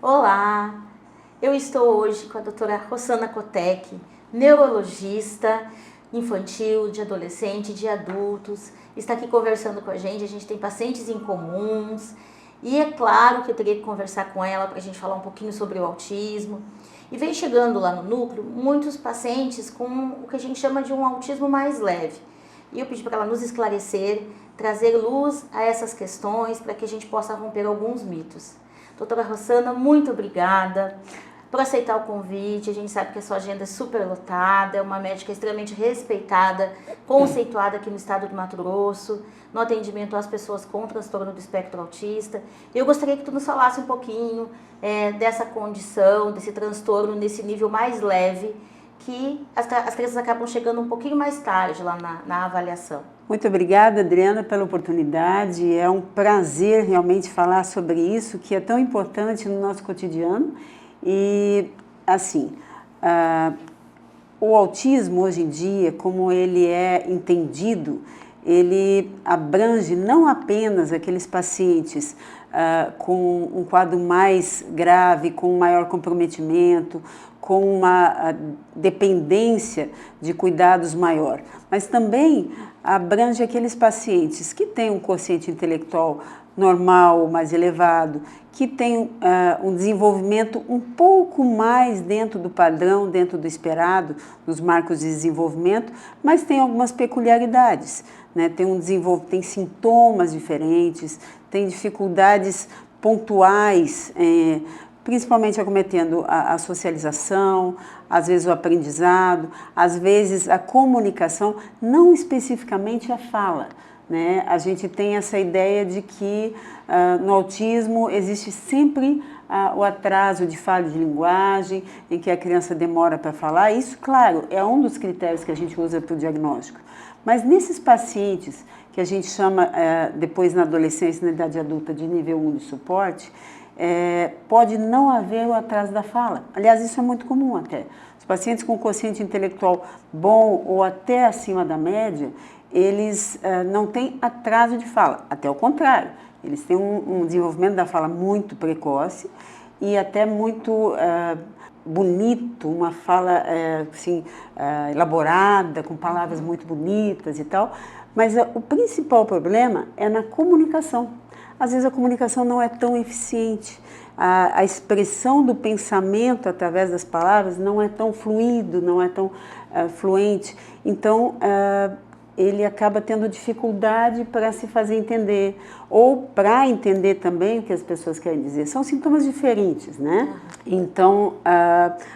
Olá, eu estou hoje com a doutora Rossana Cotec, neurologista infantil, de adolescente, de adultos. Está aqui conversando com a gente tem pacientes em comuns e é claro que eu teria que conversar com ela para a gente falar um pouquinho sobre o autismo. E vem chegando lá no núcleo muitos pacientes com o que a gente chama de um autismo mais leve. E eu pedi para ela nos esclarecer, trazer luz a essas questões para que a gente possa romper alguns mitos. Doutora Rossana, muito obrigada por aceitar o convite. A gente sabe que a sua agenda é super lotada, é uma médica extremamente respeitada, conceituada aqui no estado do Mato Grosso, no atendimento às pessoas com transtorno do espectro autista. Eu gostaria que tu nos falasse um pouquinho dessa condição, desse transtorno, nesse nível mais leve, que as crianças acabam chegando um pouquinho mais tarde lá na avaliação. Muito obrigada, Adriana, pela oportunidade. É um prazer realmente falar sobre isso, que é tão importante no nosso cotidiano. E, assim, o autismo hoje em dia, como ele é entendido, ele abrange não apenas aqueles pacientes com um quadro mais grave, com maior comprometimento, com uma dependência de cuidados maior, mas também abrange aqueles pacientes que têm um quociente intelectual normal, mais elevado, que têm um desenvolvimento um pouco mais dentro do padrão, dentro do esperado, nos marcos de desenvolvimento, mas tem algumas peculiaridades, né? Tem sintomas diferentes, tem dificuldades pontuais, principalmente acometendo a socialização, às vezes o aprendizado, às vezes a comunicação, não especificamente a fala, né? A gente tem essa ideia de que no autismo existe sempre o atraso de falha de linguagem, em que a criança demora para falar. Isso, claro, é um dos critérios que a gente usa para o diagnóstico. Mas nesses pacientes, que a gente chama depois na adolescência, na idade adulta, de nível 1 de suporte, pode não haver o atraso da fala. Aliás, isso é muito comum até. Os pacientes com quociente intelectual bom ou até acima da média, eles não têm atraso de fala, até o contrário. Eles têm um desenvolvimento da fala muito precoce e até muito bonito, uma fala assim, elaborada, com palavras muito bonitas e tal. Mas o principal problema é na comunicação. Às vezes a comunicação não é tão eficiente, a expressão do pensamento através das palavras não é tão fluido, não é tão fluente. Então, ele acaba tendo dificuldade para se fazer entender, ou para entender também o que as pessoas querem dizer. São sintomas diferentes, né? Então,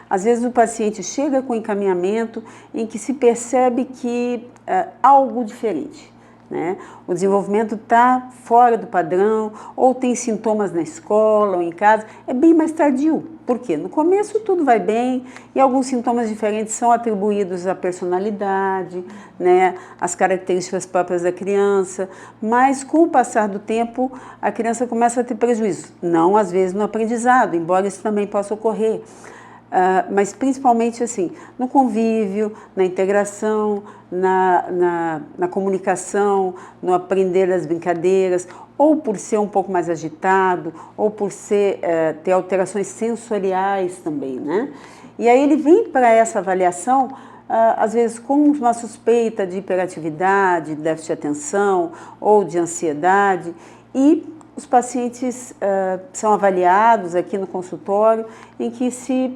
às vezes o paciente chega com encaminhamento em que se percebe que algo diferente, né? O desenvolvimento está fora do padrão, ou tem sintomas na escola ou em casa, é bem mais tardio. Por quê? No começo tudo vai bem e alguns sintomas diferentes são atribuídos à personalidade, né, às características próprias da criança, mas com o passar do tempo a criança começa a ter prejuízo, não às vezes no aprendizado, embora isso também possa ocorrer. Mas principalmente assim, no convívio, na integração, na comunicação, no aprender as brincadeiras, ou por ser um pouco mais agitado, ou por ter alterações sensoriais também, né? E aí ele vem para essa avaliação, às vezes com uma suspeita de hiperatividade, déficit de atenção ou de ansiedade, e os pacientes são avaliados aqui no consultório, em que se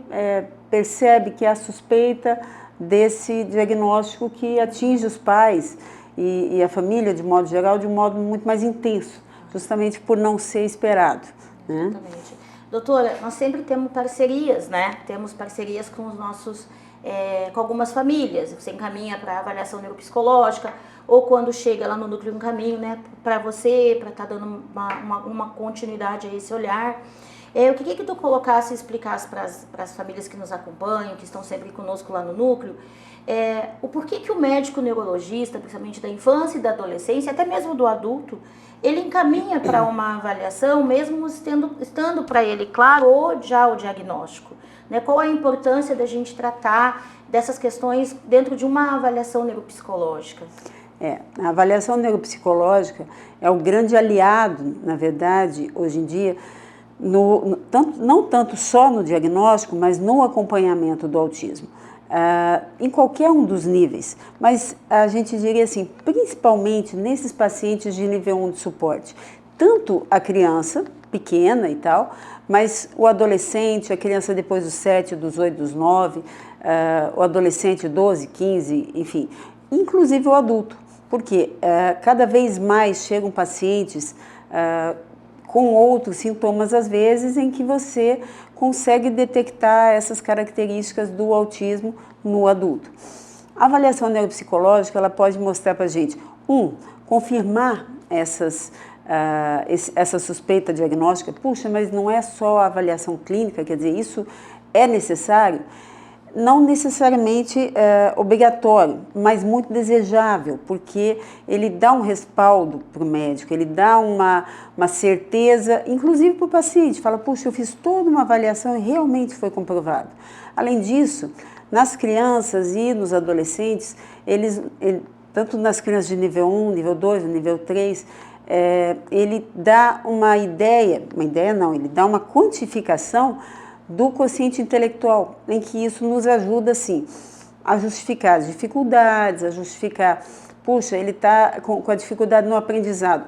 percebe que há suspeita desse diagnóstico que atinge os pais e a família, de modo geral, de um modo muito mais intenso, justamente por não ser esperado, né? Exatamente. Doutora, nós sempre temos parcerias, né? Temos parcerias com os nossos, com algumas famílias. Você encaminha para avaliação neuropsicológica, ou quando chega lá no núcleo encaminho, né, para você, para estar dando uma continuidade a esse olhar. Eu queria que tu colocasse e explicasse para as famílias que nos acompanham, que estão sempre conosco lá no núcleo, o porquê que o médico neurologista, principalmente da infância e da adolescência, até mesmo do adulto, ele encaminha para uma avaliação, mesmo estando para ele claro ou já o diagnóstico, né? Qual a importância da gente tratar dessas questões dentro de uma avaliação neuropsicológica? A avaliação neuropsicológica é o grande aliado, na verdade, hoje em dia, não tanto só no diagnóstico, mas no acompanhamento do autismo, em qualquer um dos níveis, mas a gente diria assim, principalmente nesses pacientes de nível 1 de suporte, tanto a criança pequena e tal, mas o adolescente, a criança depois dos 7, dos 8, dos 9, o adolescente 12, 15, enfim, inclusive o adulto, porque cada vez mais chegam pacientes com outros sintomas, às vezes, em que você consegue detectar essas características do autismo no adulto. A avaliação neuropsicológica, ela pode mostrar para a gente, confirmar essa suspeita diagnóstica. Puxa, mas não é só a avaliação clínica, quer dizer, isso é necessário? Não necessariamente obrigatório, mas muito desejável, porque ele dá um respaldo para o médico, ele dá uma certeza, inclusive para o paciente, fala, puxa, eu fiz toda uma avaliação e realmente foi comprovado. Além disso, nas crianças e nos adolescentes, tanto nas crianças de nível 1, nível 2, nível 3, ele dá ele dá uma quantificação do quociente intelectual, em que isso nos ajuda, assim, a justificar as dificuldades, a justificar, puxa, ele está com a dificuldade no aprendizado.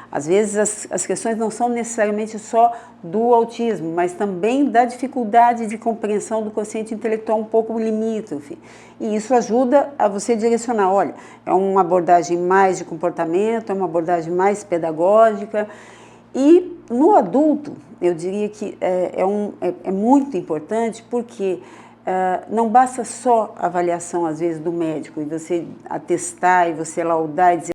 Às vezes as questões não são necessariamente só do autismo, mas também da dificuldade de compreensão do quociente intelectual um pouco limítrofe. E isso ajuda a você direcionar, olha, é uma abordagem mais de comportamento, é uma abordagem mais pedagógica. E no adulto, eu diria que é muito importante porque não basta só a avaliação, às vezes, do médico, e você atestar, e você laudar, e dizer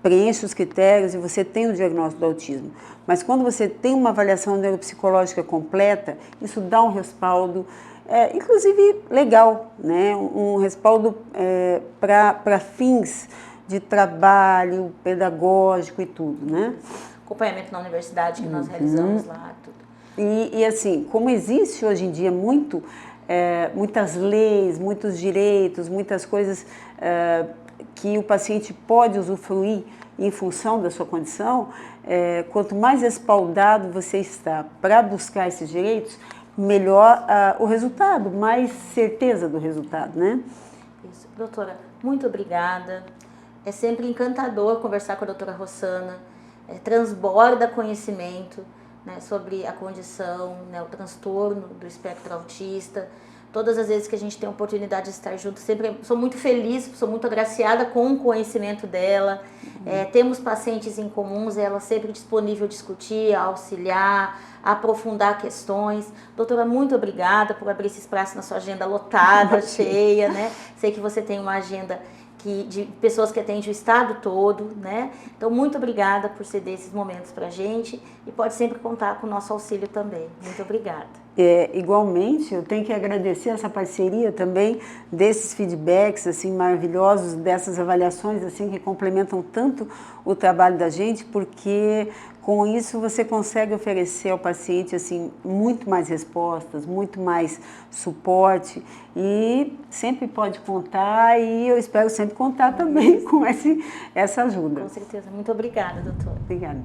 preenche os critérios e você tem o diagnóstico do autismo. Mas quando você tem uma avaliação neuropsicológica completa, isso dá um respaldo, inclusive legal, né? Um respaldo para fins de trabalho pedagógico e tudo, né? Acompanhamento na universidade que nós realizamos lá, tudo. E assim, como existe hoje em dia muitas leis, muitos direitos, muitas coisas que o paciente pode usufruir em função da sua condição, quanto mais respaldado você está para buscar esses direitos, melhor o resultado, mais certeza do resultado, né? Isso. Doutora, muito obrigada. É sempre encantador conversar com a doutora Rossana, transborda conhecimento, né, sobre a condição, né, o transtorno do espectro autista. Todas as vezes que a gente tem a oportunidade de estar junto, sempre sou muito feliz, sou muito agraciada com o conhecimento dela. Temos pacientes em comuns, ela sempre disponível a discutir, a auxiliar, a aprofundar questões. Doutora, muito obrigada por abrir esse espaço na sua agenda lotada, cheia, né? Sei que você tem uma agenda de pessoas que atendem o estado todo, né? Então, muito obrigada por ceder esses momentos para a gente e pode sempre contar com o nosso auxílio também. Muito obrigada. Igualmente, eu tenho que agradecer essa parceria também, desses feedbacks assim maravilhosos, dessas avaliações assim que complementam tanto o trabalho da gente, porque com isso você consegue oferecer ao paciente assim muito mais respostas, muito mais suporte e sempre pode contar e eu espero sempre contar também com essa ajuda. Com certeza. Muito obrigada, doutora. Obrigada.